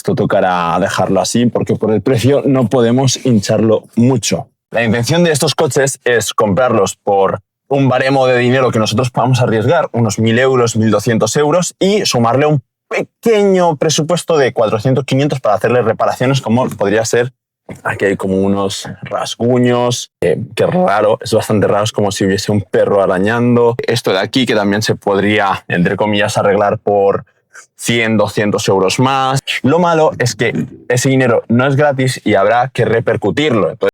esto tocará dejarlo así porque por el precio no podemos hincharlo mucho. La intención de estos coches es comprarlos por un baremo de dinero que nosotros podamos arriesgar, unos 1.000 euros, 1.200 euros, y sumarle un pequeño presupuesto de 400, 500 para hacerle reparaciones, como podría ser. Aquí hay como unos rasguños, que es raro, es bastante raro, es como si hubiese un perro arañando. Esto de aquí que también se podría, entre comillas, arreglar por 100, 200 euros más. Lo malo es que ese dinero no es gratis y habrá que repercutirlo. Entonces,